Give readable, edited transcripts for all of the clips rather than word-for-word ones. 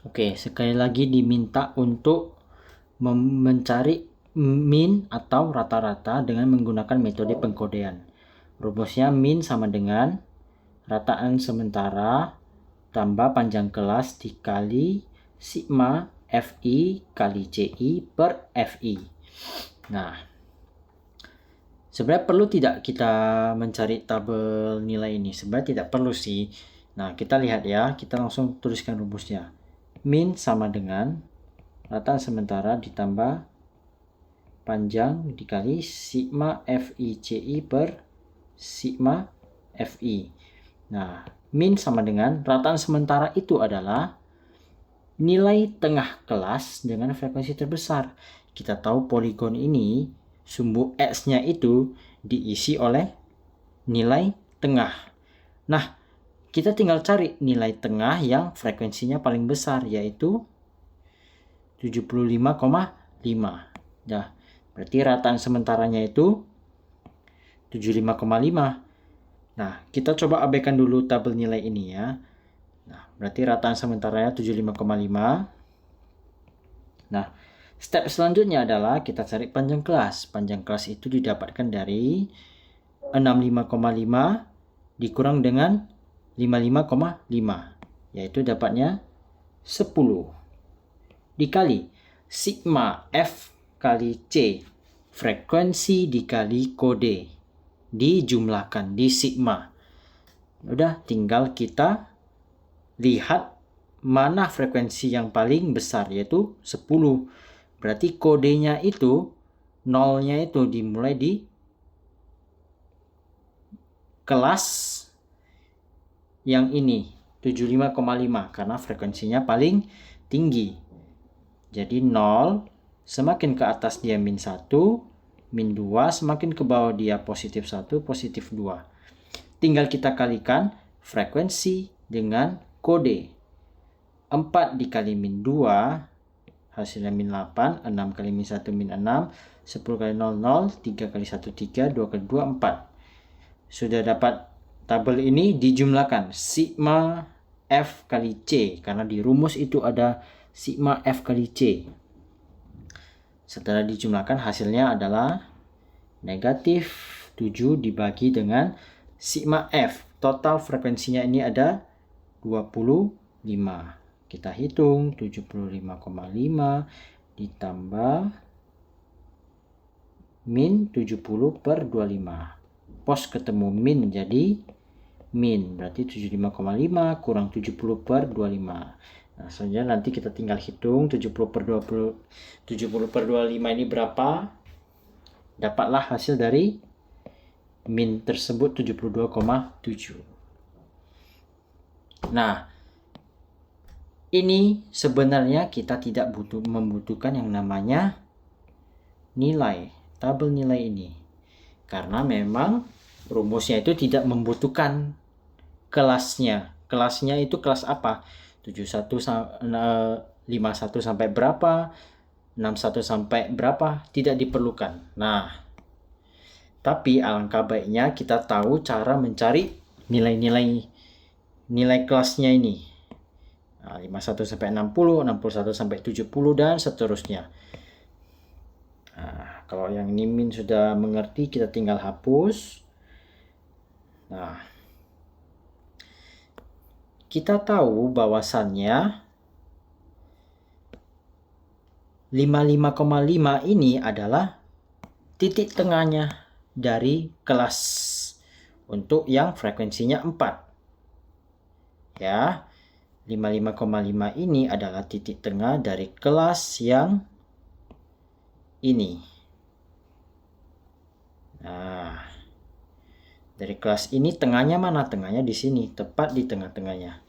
Oke, sekali lagi diminta untuk mencari min atau rata-rata dengan menggunakan metode pengkodean. Rumusnya min sama dengan rataan sementara tambah panjang kelas dikali sigma Fi kali Ci per Fi. Nah, sebenarnya perlu tidak kita mencari tabel nilai ini? Sebenarnya tidak perlu sih. Nah, kita lihat ya, kita langsung tuliskan rumusnya. Min sama dengan rataan sementara ditambah panjang dikali sigma Fi Ci per sigma Fi. Nah, min sama dengan rataan sementara itu adalah nilai tengah kelas dengan frekuensi terbesar. Kita tahu poligon ini sumbu X-nya itu diisi oleh nilai tengah. Nah, kita tinggal cari nilai tengah yang frekuensinya paling besar, yaitu 75,5. Nah, berarti rataan sementaranya itu 75,5. Nah, kita coba abaikan dulu tabel nilai ini ya. Nah, berarti rataan sementaranya 75,5. Nah, step selanjutnya adalah kita cari panjang kelas. Panjang kelas itu didapatkan dari 65,5 dikurang dengan 55,5, yaitu dapatnya 10 dikali sigma F kali C, frekuensi dikali kode, dijumlahkan di sigma. Udah, tinggal kita lihat mana frekuensi yang paling besar, yaitu 10. Berarti kodenya itu, nolnya itu dimulai di kelas yang ini 75,5 karena frekuensinya paling tinggi. Jadi 0 semakin ke atas dia min 1, min 2, semakin ke bawah dia positif 1, positif 2. Tinggal kita kalikan frekuensi dengan kode. 4 dikali min 2 hasilnya min 8, 6 kali min 1 min 6, 10 kali 0 0, 3 kali 1 3, 2 kali 2 4. Sudah dapat tabel ini, dijumlahkan sigma F kali C, karena di rumus itu ada sigma F kali C. Setelah dijumlahkan hasilnya adalah negatif 7 dibagi dengan sigma F. Total frekuensinya ini ada 25. Kita hitung 75,5 ditambah min 70 per 25. Pos ketemu min jadi min, berarti 75,5 kurang 70 per 25. Nah, selanjutnya nanti kita tinggal hitung 70 per 25 ini berapa. Dapatlah hasil dari min tersebut 72,7. Nah, ini sebenarnya kita tidak membutuhkan yang namanya nilai, tabel nilai ini. Karena memang rumusnya itu tidak membutuhkan kelasnya. Kelasnya itu kelas apa? 51 sampai berapa? 61 sampai berapa? Tidak diperlukan. Nah, tapi alangkah baiknya kita tahu cara mencari nilai kelasnya ini. Nah, 51 sampai 60, 61 sampai 70 dan seterusnya. Nah, kalau yang ini min sudah mengerti, kita tinggal hapus. Nah, kita tahu bahwasannya 55,5 ini adalah titik tengahnya dari kelas untuk yang frekuensinya 4. Ya, 55,5 ini adalah titik tengah dari kelas yang ini. Nah, dari kelas ini tengahnya mana? Tengahnya di sini, tepat di tengah-tengahnya.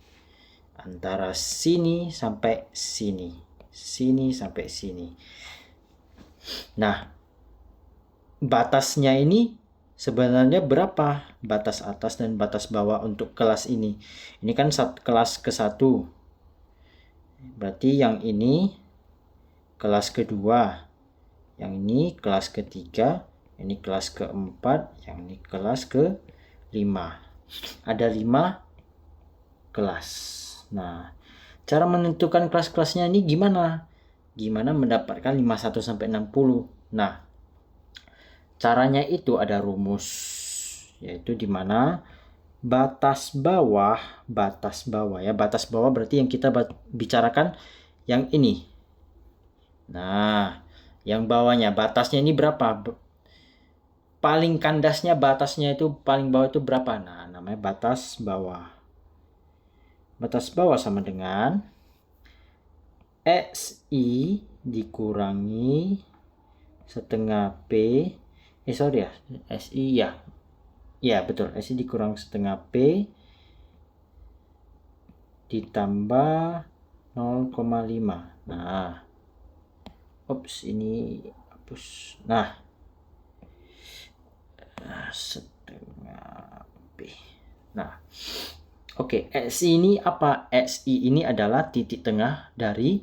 Antara sini sampai sini. Sini sampai sini. Nah, batasnya ini sebenarnya berapa? Batas atas dan batas bawah untuk kelas ini. Ini kan kelas ke-1. Berarti yang ini kelas kedua. Yang ini kelas ketiga. Ini kelas keempat, yang ini kelas ke-5. Ada 5 kelas. Nah, Cara menentukan kelas-kelasnya ini gimana? Gimana mendapatkan 51 sampai 60? Nah, caranya itu ada rumus, yaitu di mana batas bawah ya, batas bawah berarti yang kita bicarakan yang ini. Nah, yang bawahnya batasnya ini berapa? Paling kandasnya batasnya itu paling bawah itu berapa? Nah, namanya batas bawah. Batas bawah sama dengan XI dikurangi setengah P. Sorry ya, SI ya. Ya, betul. SI dikurang setengah P ditambah 0,5. Nah, ini hapus. Nah, setengah P. Nah, oke, XI ini apa? XI ini adalah titik tengah dari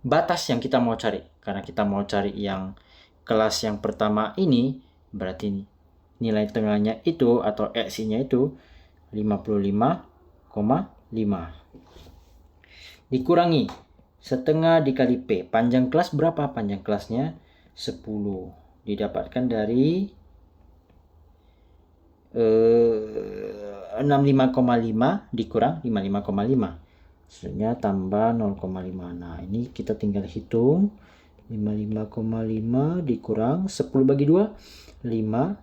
batas yang kita mau cari. Karena kita mau cari yang kelas yang pertama ini, berarti nilai tengahnya itu atau XI-nya itu 55,5. Dikurangi setengah dikali P. Panjang kelas berapa? Panjang kelasnya 10. Didapatkan dari 65,5 dikurang 55,5. Hasilnya tambah 0,5. Nah, ini kita tinggal hitung. 55,5 dikurang 10 bagi 2. 5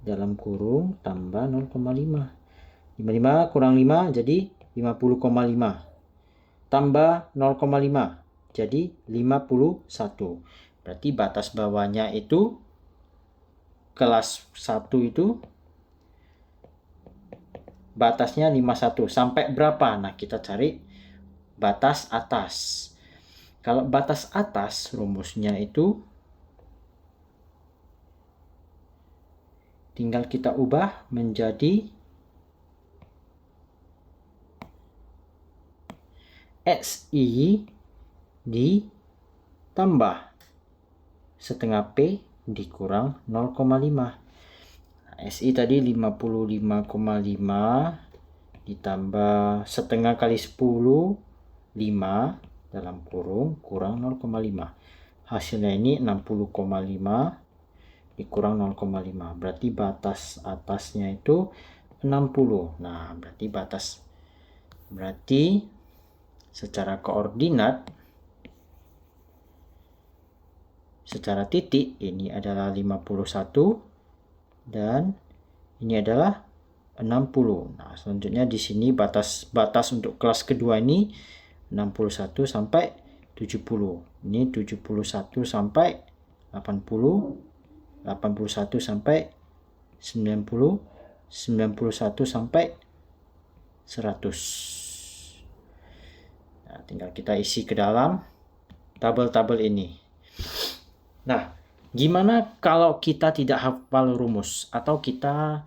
dalam kurung tambah 0,5. 55 kurang 5 jadi 50,5. Tambah 0,5 jadi 51. Berarti batas bawahnya itu kelas 1 itu batasnya 51. Sampai berapa? Nah, kita cari batas atas. Kalau batas atas rumusnya itu tinggal kita ubah menjadi XI ditambah setengah P dikurang 0,5. SI tadi 55,5 ditambah setengah kali 10, 5 dalam kurung kurang 0,5. Hasilnya ini 60,5 dikurang 0,5. Berarti batas atasnya itu 60. Nah, berarti secara koordinat, secara titik ini adalah 51 dan ini adalah 60. Nah, selanjutnya di sini batas untuk kelas kedua ini 61 sampai 70. Ini 71 sampai 80, 81 sampai 90, 91 sampai 100. Nah, tinggal kita isi ke dalam tabel-tabel ini. Nah, gimana kalau kita tidak hafal rumus atau kita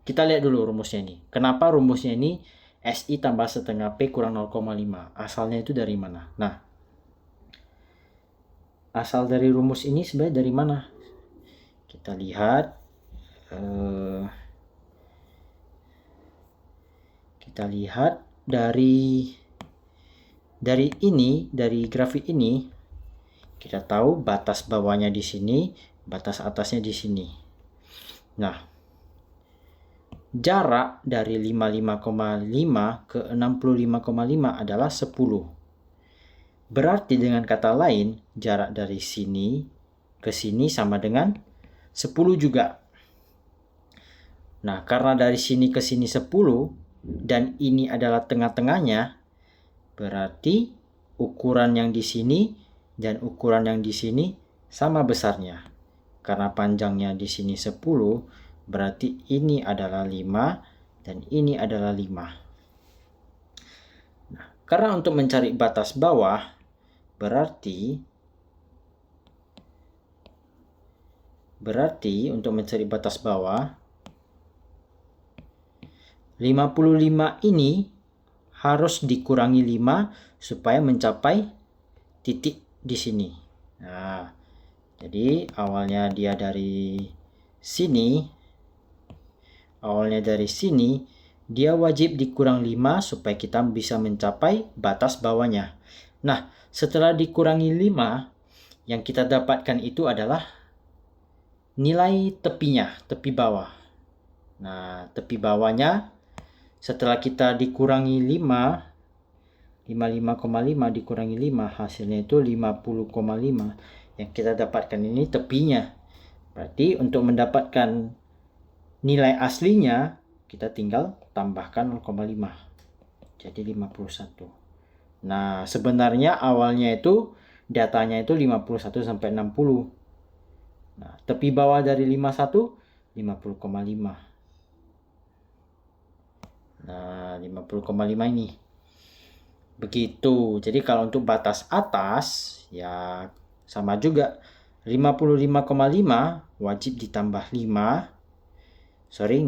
lihat dulu rumusnya ini. Kenapa rumusnya ini SI tambah setengah P kurang 0,5? Asalnya itu dari mana? Nah, asal dari rumus ini sebenarnya dari mana? Kita lihat. Dari grafik ini kita tahu batas bawahnya di sini, batas atasnya di sini. Nah, jarak dari 55,5 ke 65,5 adalah 10. Berarti dengan kata lain, jarak dari sini ke sini sama dengan 10 juga. Nah, karena dari sini ke sini 10 dan ini adalah tengah-tengahnya, berarti ukuran yang di sini dan ukuran yang di sini sama besarnya. Karena panjangnya di sini 10, berarti ini adalah 5 dan ini adalah 5. Nah, karena untuk mencari batas bawah, berarti untuk mencari batas bawah 55 ini harus dikurangi 5 supaya mencapai titik di sini. Nah, jadi awalnya dari sini dia wajib dikurang 5 supaya kita bisa mencapai batas bawahnya. Nah, setelah dikurangi 5, yang kita dapatkan itu adalah nilai tepinya, tepi bawah. Nah, tepi bawahnya setelah kita dikurangi 5, 55,5 dikurangi 5, hasilnya itu 50,5. Yang kita dapatkan ini tepinya. Berarti untuk mendapatkan nilai aslinya, kita tinggal tambahkan 0,5. Jadi 51. Nah, sebenarnya awalnya itu datanya itu 51 sampai 60. Nah, tepi bawah dari 51 50,5. Nah, 50,5 ini. Begitu. Jadi kalau untuk batas atas ya sama juga. 55,5 wajib ditambah 5. Sorry,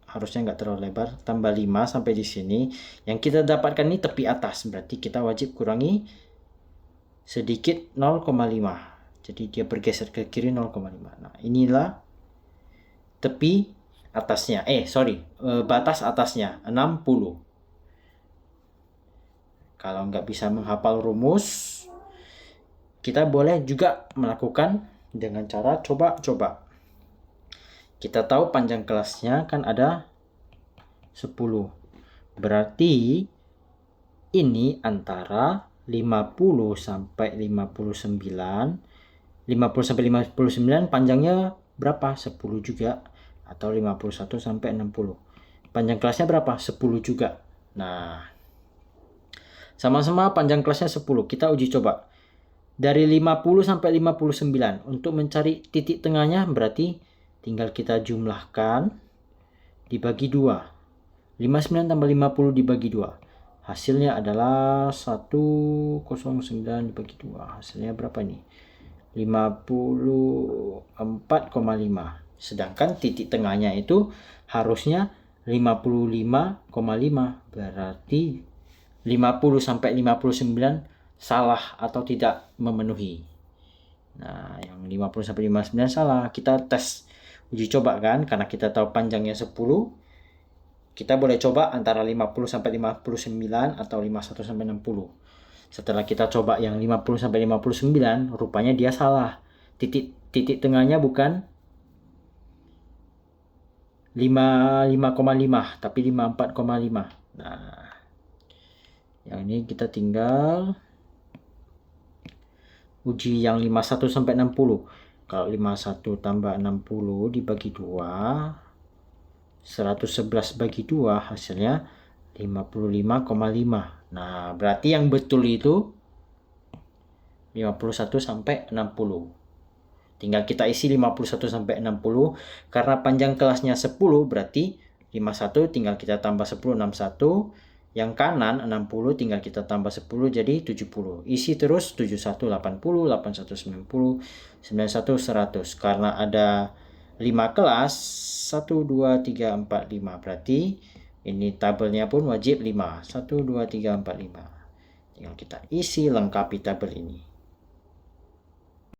harusnya nggak terlalu lebar. Tambah 5 sampai di sini. Yang kita dapatkan ini tepi atas. Berarti kita wajib kurangi sedikit 0,5. Jadi dia bergeser ke kiri 0,5. Nah, inilah tepi atasnya. Batas atasnya 60. Kalau nggak bisa menghafal rumus, kita boleh juga melakukan dengan cara coba-coba. Kita tahu panjang kelasnya kan ada 10. Berarti ini antara 50 sampai 59. 50 sampai 59 panjangnya berapa? 10 juga. Atau 51 sampai 60. Panjang kelasnya berapa? 10 juga. Nah, sama-sama panjang kelasnya 10. Kita uji coba. Dari 50 sampai 59. Untuk mencari titik tengahnya berarti tinggal kita jumlahkan dibagi 2. 59 tambah 50 dibagi 2. Hasilnya adalah 109 dibagi 2. Hasilnya berapa nih? 54,5. Sedangkan titik tengahnya itu harusnya 55,5. Berarti 50 sampai 59 salah atau tidak memenuhi. Nah, yang 50 sampai 59 salah. Kita tes uji coba kan, karena kita tahu panjangnya 10. Kita boleh coba antara 50 sampai 59 atau 51 sampai 60. Setelah kita coba yang 50 sampai 59, rupanya dia salah. Titik tengahnya bukan 55,5 tapi 54,5. Nah, yang ini kita tinggal uji yang 51 sampai 60. Kalau 51 tambah 60 dibagi 2, 111 bagi 2 hasilnya 55,5. Nah, berarti yang betul itu 51 sampai 60. Tinggal kita isi 51 sampai 60. Karena panjang kelasnya 10 berarti 51 tinggal kita tambah 10, 61. Yang kanan 60 tinggal kita tambah 10 jadi 70. Isi terus 71 80, 81 90, 91 100. Karena ada 5 kelas 1 2 3 4 5. Berarti ini tabelnya pun wajib 5. 1 2 3 4 5. Tinggal kita isi lengkapi tabel ini.